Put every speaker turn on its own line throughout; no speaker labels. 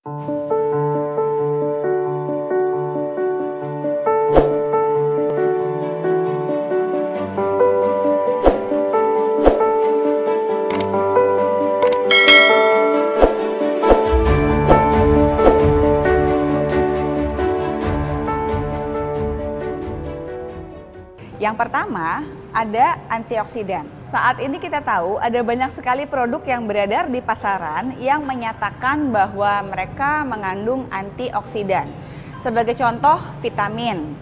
Yang pertama, ada antioksidan. Saat ini kita tahu ada banyak sekali produk yang beredar di pasaran yang menyatakan bahwa mereka mengandung antioksidan. Sebagai contoh, vitamin,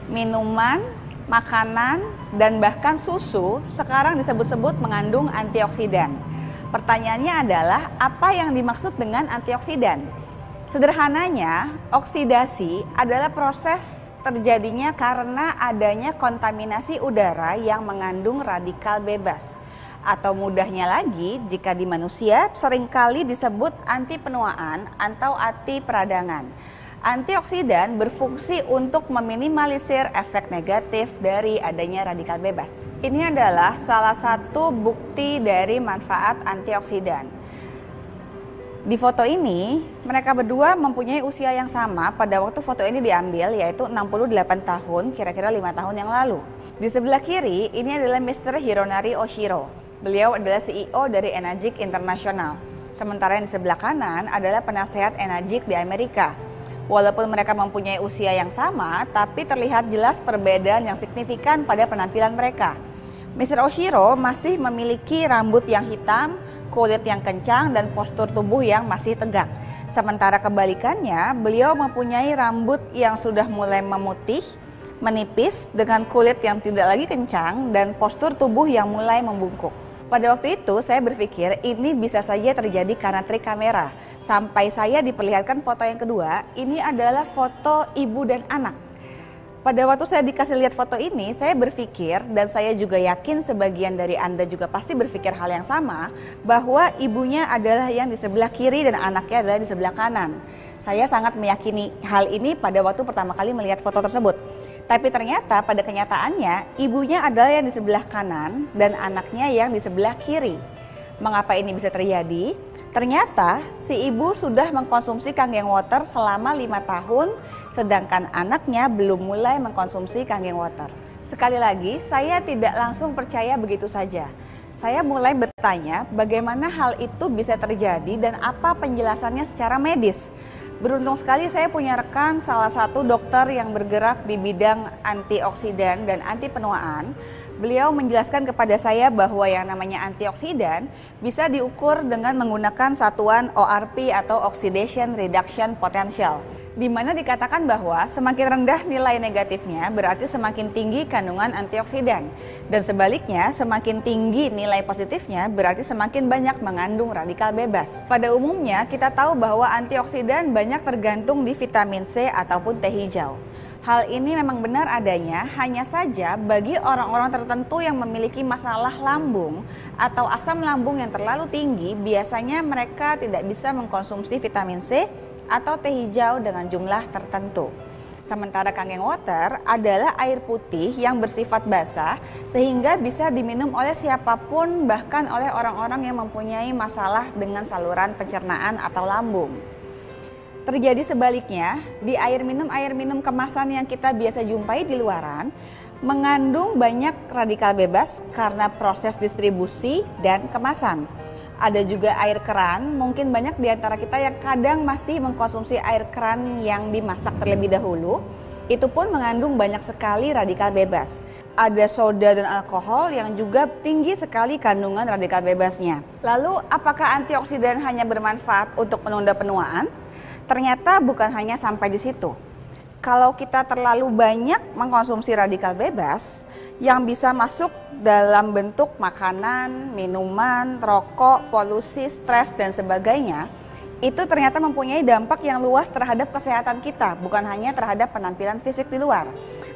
minuman, makanan, dan bahkan susu sekarang disebut-sebut mengandung antioksidan. Pertanyaannya adalah, apa yang dimaksud dengan antioksidan? Sederhananya, oksidasi adalah proses terjadinya karena adanya kontaminasi udara yang mengandung radikal bebas. Atau mudahnya lagi, jika di manusia seringkali disebut anti penuaan atau anti peradangan. Antioksidan berfungsi untuk meminimalisir efek negatif dari adanya radikal bebas. Ini adalah salah satu bukti dari manfaat antioksidan. Di foto ini, mereka berdua mempunyai usia yang sama pada waktu foto ini diambil, yaitu 68 tahun, kira-kira 5 tahun yang lalu. Di sebelah kiri, ini adalah Mr. Hironari Oshiro. Beliau adalah CEO dari Enagic International. Sementara yang di sebelah kanan adalah penasehat Enagic di Amerika. Walaupun mereka mempunyai usia yang sama, tapi terlihat jelas perbedaan yang signifikan pada penampilan mereka. Mr. Oshiro masih memiliki rambut yang hitam, kulit yang kencang, dan postur tubuh yang masih tegak. Sementara kebalikannya, beliau mempunyai rambut yang sudah mulai memutih, menipis, dengan kulit yang tidak lagi kencang, dan postur tubuh yang mulai membungkuk. Pada waktu itu, saya berpikir ini bisa saja terjadi karena trik kamera. Sampai saya diperlihatkan foto yang kedua, ini adalah foto ibu dan anak. Pada waktu saya dikasih lihat foto ini, saya berpikir, dan saya juga yakin sebagian dari Anda juga pasti berpikir hal yang sama, bahwa ibunya adalah yang di sebelah kiri dan anaknya adalah di sebelah kanan. Saya sangat meyakini hal ini pada waktu pertama kali melihat foto tersebut. Tapi ternyata pada kenyataannya, ibunya adalah yang di sebelah kanan dan anaknya yang di sebelah kiri. Mengapa ini bisa terjadi? Ternyata si ibu sudah mengkonsumsi Kangen Water selama 5 tahun, sedangkan anaknya belum mulai mengkonsumsi Kangen Water. Sekali lagi, saya tidak langsung percaya begitu saja. Saya mulai bertanya bagaimana hal itu bisa terjadi dan apa penjelasannya secara medis. Beruntung sekali saya punya rekan salah satu dokter yang bergerak di bidang antioksidan dan anti penuaan. Beliau menjelaskan kepada saya bahwa yang namanya antioksidan bisa diukur dengan menggunakan satuan ORP atau Oxidation Reduction Potential, di mana dikatakan bahwa semakin rendah nilai negatifnya berarti semakin tinggi kandungan antioksidan, dan sebaliknya semakin tinggi nilai positifnya berarti semakin banyak mengandung radikal bebas. Pada umumnya kita tahu bahwa antioksidan banyak tergantung di vitamin C ataupun teh hijau. Hal ini memang benar adanya, hanya saja bagi orang-orang tertentu yang memiliki masalah lambung atau asam lambung yang terlalu tinggi, biasanya mereka tidak bisa mengkonsumsi vitamin C atau teh hijau dengan jumlah tertentu. Sementara Kangen Water adalah air putih yang bersifat basah sehingga bisa diminum oleh siapapun, bahkan oleh orang-orang yang mempunyai masalah dengan saluran pencernaan atau lambung. Terjadi sebaliknya, di air minum kemasan yang kita biasa jumpai di luaran mengandung banyak radikal bebas karena proses distribusi dan kemasan. Ada juga air keran, mungkin banyak di antara kita yang kadang masih mengkonsumsi air keran yang dimasak terlebih dahulu. Itu pun mengandung banyak sekali radikal bebas. Ada soda dan alkohol yang juga tinggi sekali kandungan radikal bebasnya. Lalu, apakah antioksidan hanya bermanfaat untuk menunda penuaan? Ternyata bukan hanya sampai di situ. Kalau kita terlalu banyak mengkonsumsi radikal bebas yang bisa masuk dalam bentuk makanan, minuman, rokok, polusi, stres, dan sebagainya, itu ternyata mempunyai dampak yang luas terhadap kesehatan kita, bukan hanya terhadap penampilan fisik di luar.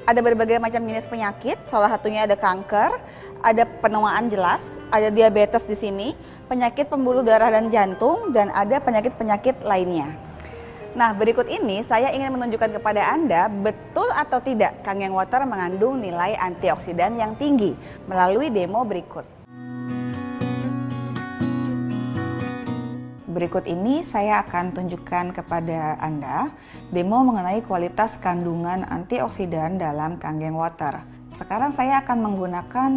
Ada berbagai macam jenis penyakit, salah satunya ada kanker, ada penuaan jelas, ada diabetes di sini, penyakit pembuluh darah dan jantung, dan ada penyakit-penyakit lainnya. Nah, berikut ini saya ingin menunjukkan kepada Anda betul atau tidak Kangen Water mengandung nilai antioksidan yang tinggi melalui demo berikut. Berikut ini saya akan tunjukkan kepada Anda demo mengenai kualitas kandungan antioksidan dalam Kangen Water. Sekarang saya akan menggunakan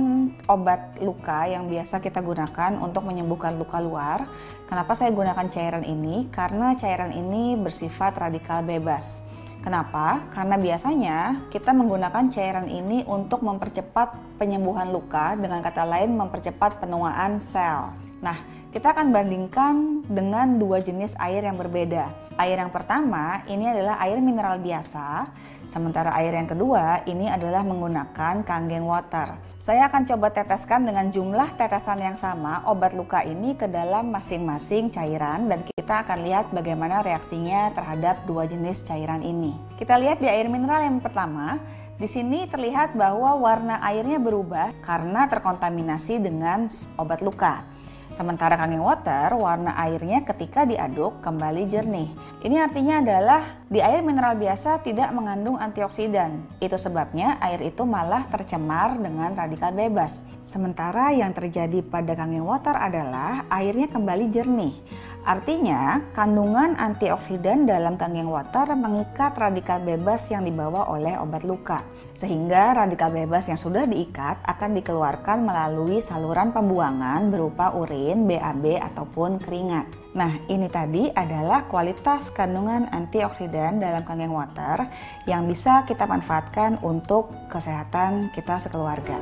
obat luka yang biasa kita gunakan untuk menyembuhkan luka luar. Kenapa saya gunakan cairan ini? Karena cairan ini bersifat radikal bebas. Kenapa? Karena biasanya kita menggunakan cairan ini untuk mempercepat penyembuhan luka, dengan kata lain mempercepat penuaan sel. Nah, kita akan bandingkan dengan dua jenis air yang berbeda. Air yang pertama ini adalah air mineral biasa, sementara air yang kedua ini adalah menggunakan Kangen Water. Saya akan coba teteskan dengan jumlah tetesan yang sama obat luka ini ke dalam masing-masing cairan dan kita akan lihat bagaimana reaksinya terhadap dua jenis cairan ini. Kita lihat di air mineral yang pertama. Di sini terlihat bahwa warna airnya berubah karena terkontaminasi dengan obat luka. Sementara Kangen Water, warna airnya ketika diaduk kembali jernih. Ini artinya adalah di air mineral biasa tidak mengandung antioksidan. Itu sebabnya air itu malah tercemar dengan radikal bebas. Sementara yang terjadi pada Kangen Water adalah airnya kembali jernih. Artinya, kandungan antioksidan dalam Kangen Water mengikat radikal bebas yang dibawa oleh obat luka. Sehingga radikal bebas yang sudah diikat akan dikeluarkan melalui saluran pembuangan berupa urin, BAB, ataupun keringat. Nah, ini tadi adalah kualitas kandungan antioksidan dalam Kangen Water yang bisa kita manfaatkan untuk kesehatan kita sekeluarga.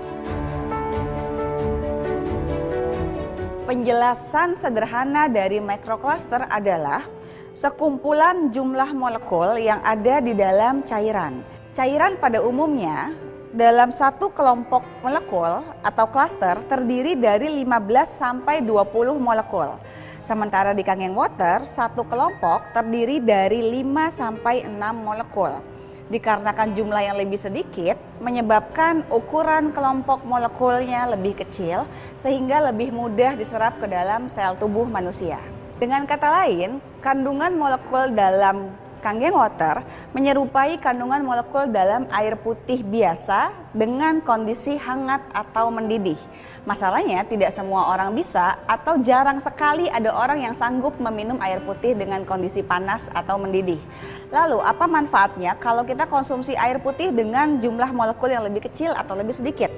Penjelasan sederhana dari microcluster adalah sekumpulan jumlah molekul yang ada di dalam cairan. Cairan pada umumnya dalam satu kelompok molekul atau cluster terdiri dari 15 sampai 20 molekul. Sementara di Kangen Water, satu kelompok terdiri dari 5 sampai 6 molekul. Dikarenakan jumlah yang lebih sedikit, menyebabkan ukuran kelompok molekulnya lebih kecil sehingga lebih mudah diserap ke dalam sel tubuh manusia. Dengan kata lain, kandungan molekul dalam Kangen Water menyerupai kandungan molekul dalam air putih biasa dengan kondisi hangat atau mendidih. Masalahnya tidak semua orang bisa atau jarang sekali ada orang yang sanggup meminum air putih dengan kondisi panas atau mendidih. Lalu apa manfaatnya kalau kita konsumsi air putih dengan jumlah molekul yang lebih kecil atau lebih sedikit?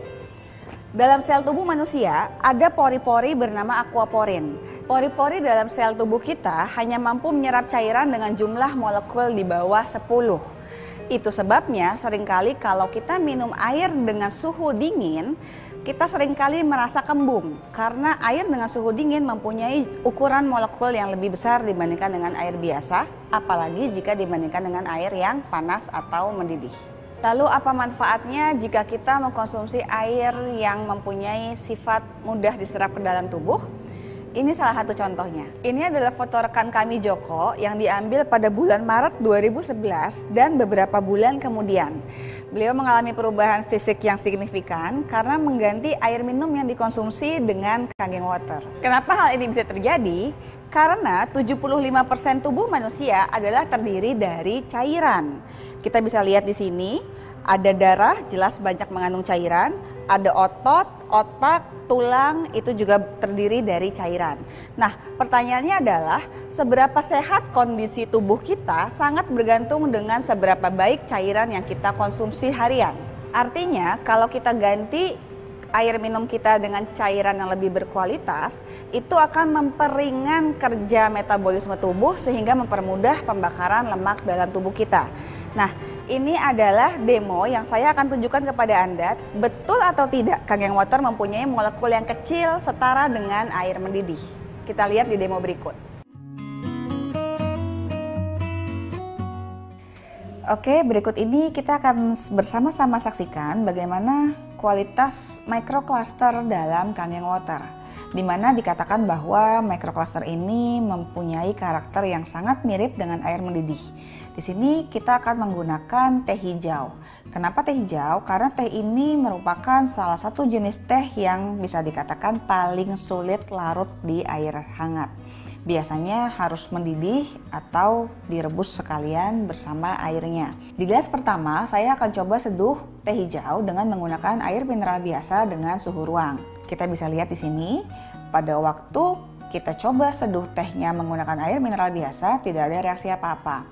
Dalam sel tubuh manusia ada pori-pori bernama aquaporin. Pori-pori dalam sel tubuh kita hanya mampu menyerap cairan dengan jumlah molekul di bawah 10. Itu sebabnya seringkali kalau kita minum air dengan suhu dingin, kita seringkali merasa kembung karena air dengan suhu dingin mempunyai ukuran molekul yang lebih besar dibandingkan dengan air biasa, apalagi jika dibandingkan dengan air yang panas atau mendidih. Lalu apa manfaatnya jika kita mengkonsumsi air yang mempunyai sifat mudah diserap ke dalam tubuh? Ini salah satu contohnya. Ini adalah foto rekan kami Joko yang diambil pada bulan Maret 2011 dan beberapa bulan kemudian. Beliau mengalami perubahan fisik yang signifikan karena mengganti air minum yang dikonsumsi dengan Kangen Water. Kenapa hal ini bisa terjadi? Karena 75% tubuh manusia adalah terdiri dari cairan. Kita bisa lihat di sini, ada darah, jelas banyak mengandung cairan, ada otot, otak, tulang, itu juga terdiri dari cairan. Nah, pertanyaannya adalah seberapa sehat kondisi tubuh kita sangat bergantung dengan seberapa baik cairan yang kita konsumsi harian. Artinya, kalau kita ganti air minum kita dengan cairan yang lebih berkualitas, itu akan memperingan kerja metabolisme tubuh sehingga mempermudah pembakaran lemak dalam tubuh kita. Nah, ini adalah demo yang saya akan tunjukkan kepada Anda, betul atau tidak Kangen Water mempunyai molekul yang kecil setara dengan air mendidih. Kita lihat di demo berikut. Oke, berikut ini kita akan bersama-sama saksikan bagaimana kualitas microcluster dalam Kangen Water, di mana dikatakan bahwa microcluster ini mempunyai karakter yang sangat mirip dengan air mendidih. Di sini kita akan menggunakan teh hijau. Kenapa teh hijau? Karena teh ini merupakan salah satu jenis teh yang bisa dikatakan paling sulit larut di air hangat. Biasanya harus mendidih atau direbus sekalian bersama airnya. Di gelas pertama, saya akan coba seduh teh hijau dengan menggunakan air mineral biasa dengan suhu ruang. Kita bisa lihat di sini, pada waktu kita coba seduh tehnya menggunakan air mineral biasa, tidak ada reaksi apa-apa.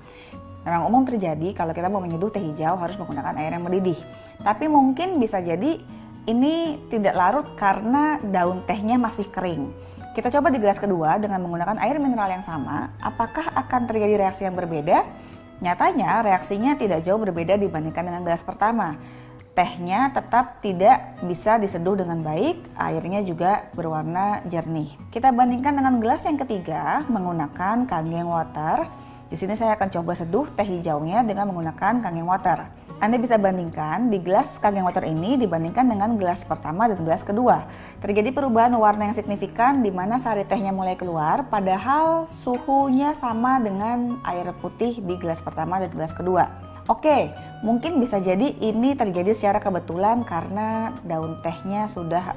Memang umum terjadi kalau kita mau menyeduh teh hijau harus menggunakan air yang mendidih. Tapi mungkin bisa jadi ini tidak larut karena daun tehnya masih kering. Kita coba di gelas kedua dengan menggunakan air mineral yang sama, apakah akan terjadi reaksi yang berbeda? Nyatanya reaksinya tidak jauh berbeda dibandingkan dengan gelas pertama. Tehnya tetap tidak bisa diseduh dengan baik, airnya juga berwarna jernih. Kita bandingkan dengan gelas yang ketiga menggunakan Kangen Water. Di sini saya akan coba seduh teh hijaunya dengan menggunakan Kangen Water. Anda bisa bandingkan di gelas Kangen Water ini dibandingkan dengan gelas pertama dan gelas kedua. Terjadi perubahan warna yang signifikan di mana sari tehnya mulai keluar, padahal suhunya sama dengan air putih di gelas pertama dan gelas kedua. Oke, mungkin bisa jadi ini terjadi secara kebetulan karena daun tehnya sudah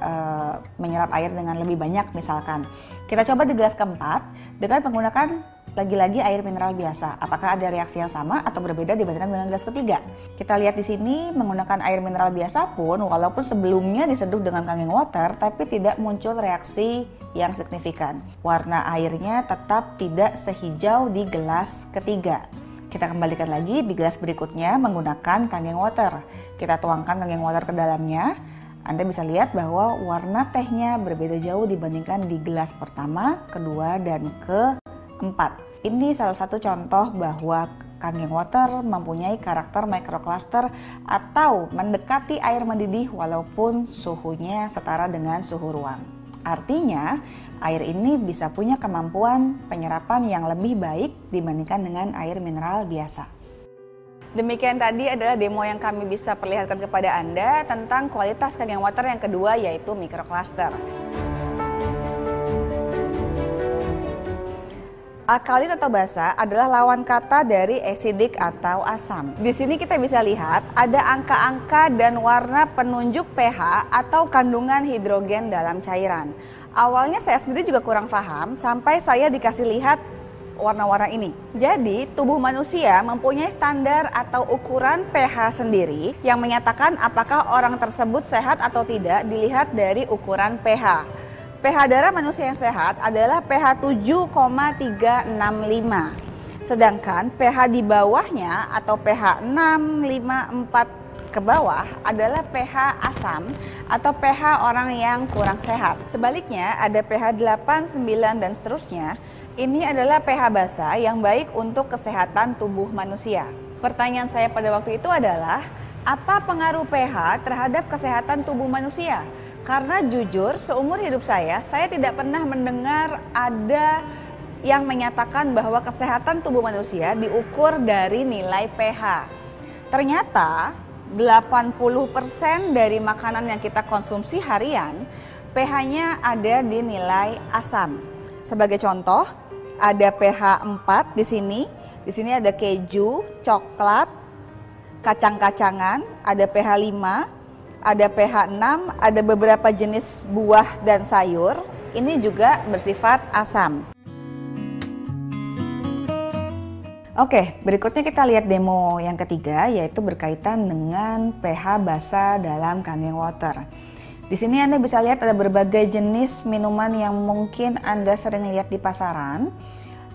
menyerap air dengan lebih banyak misalkan. Kita coba di gelas keempat dengan menggunakan lagi-lagi air mineral biasa. Apakah ada reaksi yang sama atau berbeda dibandingkan dengan gelas ketiga? Kita lihat di sini menggunakan air mineral biasa pun walaupun sebelumnya diseduh dengan Kangen Water tapi tidak muncul reaksi yang signifikan. Warna airnya tetap tidak sehijau di gelas ketiga. Kita kembalikan lagi di gelas berikutnya menggunakan Kangen Water. Kita tuangkan Kangen Water ke dalamnya. Anda bisa lihat bahwa warna tehnya berbeda jauh dibandingkan di gelas pertama, kedua, dan keempat. Ini salah satu contoh bahwa Kangen Water mempunyai karakter microcluster atau mendekati air mendidih walaupun suhunya setara dengan suhu ruang. Artinya, air ini bisa punya kemampuan penyerapan yang lebih baik dibandingkan dengan air mineral biasa. Demikian tadi adalah demo yang kami bisa perlihatkan kepada Anda tentang kualitas Kangen Water yang kedua, yaitu microcluster. Alkalit atau basa adalah lawan kata dari acidic atau asam. Di sini kita bisa lihat ada angka-angka dan warna penunjuk pH atau kandungan hidrogen dalam cairan. Awalnya saya sendiri juga kurang paham sampai saya dikasih lihat warna-warna ini. Jadi tubuh manusia mempunyai standar atau ukuran pH sendiri yang menyatakan apakah orang tersebut sehat atau tidak dilihat dari ukuran pH. pH darah manusia yang sehat adalah pH 7,365. Sedangkan pH di bawahnya atau pH 654 ke bawah adalah pH asam atau pH orang yang kurang sehat. Sebaliknya ada pH 8, 9 dan seterusnya. Ini adalah pH basa yang baik untuk kesehatan tubuh manusia. Pertanyaan saya pada waktu itu adalah, apa pengaruh pH terhadap kesehatan tubuh manusia? Karena jujur seumur hidup saya tidak pernah mendengar ada yang menyatakan bahwa kesehatan tubuh manusia diukur dari nilai pH. Ternyata 80% dari makanan yang kita konsumsi harian pH-nya ada di nilai asam. Sebagai contoh, ada pH 4 di sini. Di sini ada keju, coklat, kacang-kacangan, ada pH 5. Ada pH 6, ada beberapa jenis buah dan sayur, ini juga bersifat asam. Oke, berikutnya kita lihat demo yang ketiga, yaitu berkaitan dengan pH basa dalam Kangen Water. Di sini Anda bisa lihat ada berbagai jenis minuman yang mungkin Anda sering lihat di pasaran.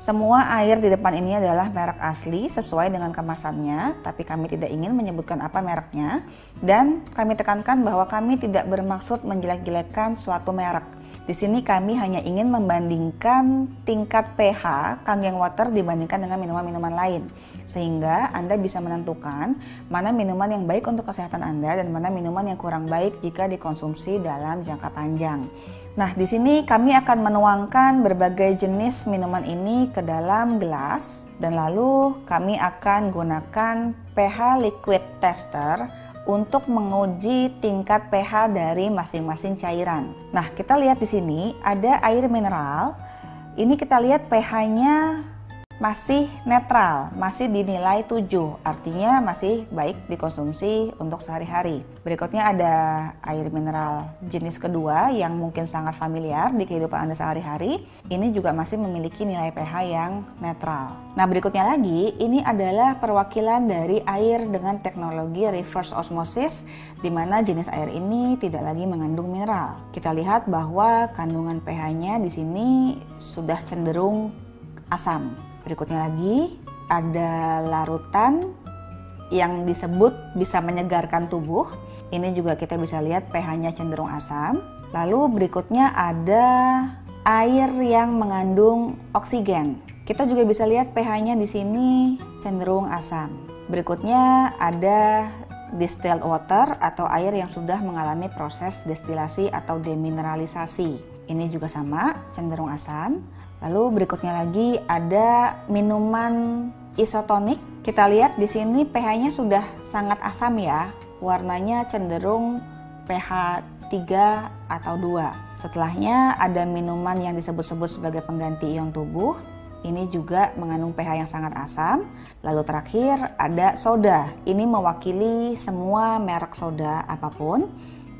Semua air di depan ini adalah merek asli sesuai dengan kemasannya, tapi kami tidak ingin menyebutkan apa mereknya. Dan kami tekankan bahwa kami tidak bermaksud menjelek-jelekan suatu merek. Di sini kami hanya ingin membandingkan tingkat pH Kangen Water dibandingkan dengan minuman-minuman lain. Sehingga Anda bisa menentukan mana minuman yang baik untuk kesehatan Anda dan mana minuman yang kurang baik jika dikonsumsi dalam jangka panjang. Nah, di sini kami akan menuangkan berbagai jenis minuman ini ke dalam gelas dan lalu kami akan gunakan pH liquid tester untuk menguji tingkat pH dari masing-masing cairan. Nah, kita lihat di sini ada air mineral. Ini kita lihat pH-nya masih netral, masih dinilai 7, artinya masih baik dikonsumsi untuk sehari-hari. Berikutnya ada air mineral jenis kedua yang mungkin sangat familiar di kehidupan Anda sehari-hari. Ini juga masih memiliki nilai pH yang netral. Nah, berikutnya lagi, ini adalah perwakilan dari air dengan teknologi reverse osmosis, di mana jenis air ini tidak lagi mengandung mineral. Kita lihat bahwa kandungan pH-nya di sini sudah cenderung asam. Berikutnya lagi ada larutan yang disebut bisa menyegarkan tubuh. Ini juga kita bisa lihat pH-nya cenderung asam. Lalu berikutnya ada air yang mengandung oksigen. Kita juga bisa lihat pH-nya di sini cenderung asam. Berikutnya ada distilled water atau air yang sudah mengalami proses destilasi atau demineralisasi. Ini juga sama, cenderung asam. Lalu berikutnya lagi ada minuman isotonik. Kita lihat di sini pH-nya sudah sangat asam ya. Warnanya cenderung pH 3 atau 2. Setelahnya ada minuman yang disebut-sebut sebagai pengganti ion tubuh. Ini juga mengandung pH yang sangat asam. Lalu terakhir ada soda. Ini mewakili semua merek soda apapun.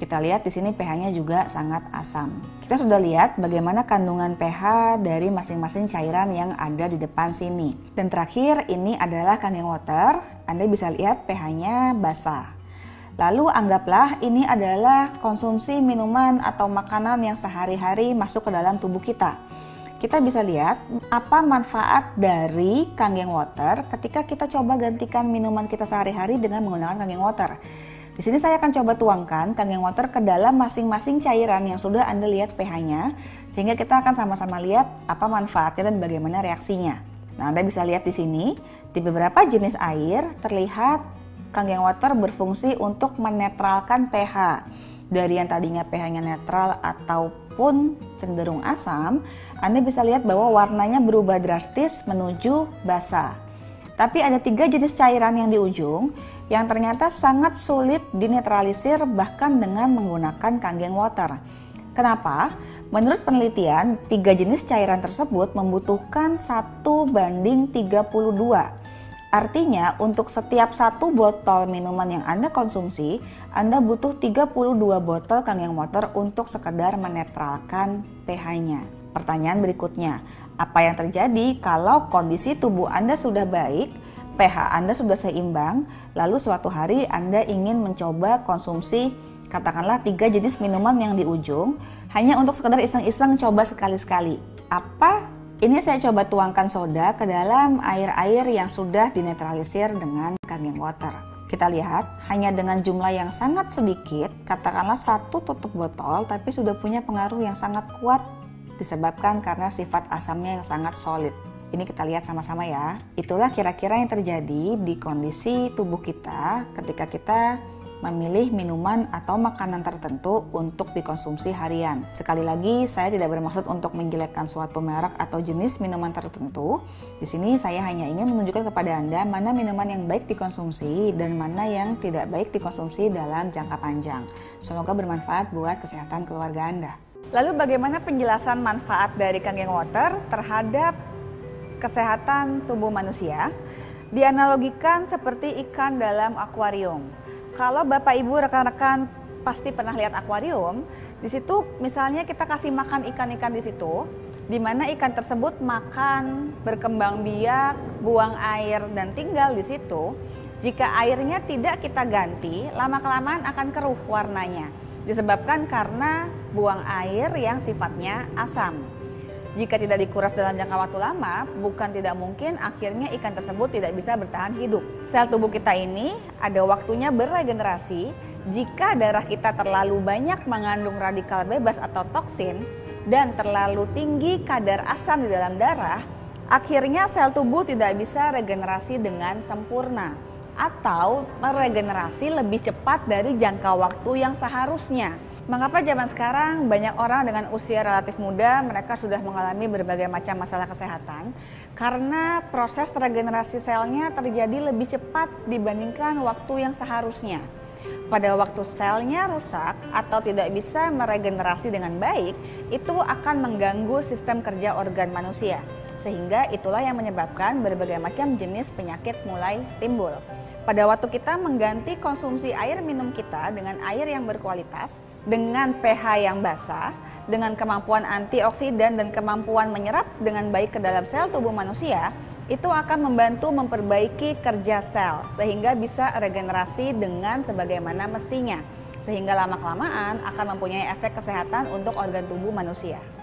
Kita lihat di sini pH-nya juga sangat asam. Kita sudah lihat bagaimana kandungan pH dari masing-masing cairan yang ada di depan sini. Dan terakhir ini adalah Kangen Water. Anda bisa lihat pH-nya basah. Lalu anggaplah ini adalah konsumsi minuman atau makanan yang sehari-hari masuk ke dalam tubuh kita. Kita bisa lihat apa manfaat dari Kangen Water ketika kita coba gantikan minuman kita sehari-hari dengan menggunakan Kangen Water. Di sini saya akan coba tuangkan Kangen Water ke dalam masing-masing cairan yang sudah Anda lihat pH-nya, sehingga kita akan sama-sama lihat apa manfaatnya dan bagaimana reaksinya. Nah, Anda bisa lihat di sini, di beberapa jenis air terlihat Kangen Water berfungsi untuk menetralkan pH. Dari yang tadinya pH-nya netral ataupun cenderung asam, Anda bisa lihat bahwa warnanya berubah drastis menuju basah. Tapi ada 3 jenis cairan yang di ujung yang ternyata sangat sulit dinetralisir bahkan dengan menggunakan Kangen Water. Kenapa? Menurut penelitian, 3 jenis cairan tersebut membutuhkan 1:32. Artinya, untuk setiap 1 botol minuman yang Anda konsumsi, Anda butuh 32 botol Kangen Water untuk sekedar menetralkan pH-nya. Pertanyaan berikutnya, apa yang terjadi kalau kondisi tubuh Anda sudah baik, pH Anda sudah seimbang, lalu suatu hari Anda ingin mencoba konsumsi katakanlah 3 jenis minuman yang di ujung, hanya untuk sekedar iseng-iseng coba sekali-sekali. Apa? Ini saya coba tuangkan soda ke dalam air-air yang sudah dinetralisir dengan Kangen Water. Kita lihat, hanya dengan jumlah yang sangat sedikit, katakanlah 1 tutup botol, tapi sudah punya pengaruh yang sangat kuat disebabkan karena sifat asamnya yang sangat solid. Ini kita lihat sama-sama ya. Itulah kira-kira yang terjadi di kondisi tubuh kita ketika kita memilih minuman atau makanan tertentu untuk dikonsumsi harian. Sekali lagi, saya tidak bermaksud untuk menjelekkan suatu merek atau jenis minuman tertentu. Di sini saya hanya ingin menunjukkan kepada Anda mana minuman yang baik dikonsumsi dan mana yang tidak baik dikonsumsi dalam jangka panjang. Semoga bermanfaat buat kesehatan keluarga Anda. Lalu bagaimana penjelasan manfaat dari Kangen Water terhadap kesehatan tubuh manusia? Dianalogikan seperti ikan dalam akuarium. Kalau Bapak Ibu rekan-rekan pasti pernah lihat akuarium, di situ misalnya kita kasih makan ikan-ikan di situ, di mana ikan tersebut makan, berkembang biak, buang air dan tinggal di situ. Jika airnya tidak kita ganti, lama-kelamaan akan keruh warnanya, disebabkan karena buang air yang sifatnya asam. Jika tidak dikuras dalam jangka waktu lama, bukan tidak mungkin akhirnya ikan tersebut tidak bisa bertahan hidup. Sel tubuh kita ini ada waktunya beregenerasi. Jika darah kita terlalu banyak mengandung radikal bebas atau toksin dan terlalu tinggi kadar asam di dalam darah, akhirnya sel tubuh tidak bisa regenerasi dengan sempurna atau meregenerasi lebih cepat dari jangka waktu yang seharusnya. Mengapa zaman sekarang banyak orang dengan usia relatif muda mereka sudah mengalami berbagai macam masalah kesehatan? Karena proses regenerasi selnya terjadi lebih cepat dibandingkan waktu yang seharusnya. Pada waktu selnya rusak atau tidak bisa meregenerasi dengan baik, itu akan mengganggu sistem kerja organ manusia. Sehingga itulah yang menyebabkan berbagai macam jenis penyakit mulai timbul. Pada waktu kita mengganti konsumsi air minum kita dengan air yang berkualitas, dengan pH yang basah, dengan kemampuan antioksidan dan kemampuan menyerap dengan baik ke dalam sel tubuh manusia, itu akan membantu memperbaiki kerja sel sehingga bisa regenerasi dengan sebagaimana mestinya. Sehingga lama-kelamaan akan mempunyai efek kesehatan untuk organ tubuh manusia.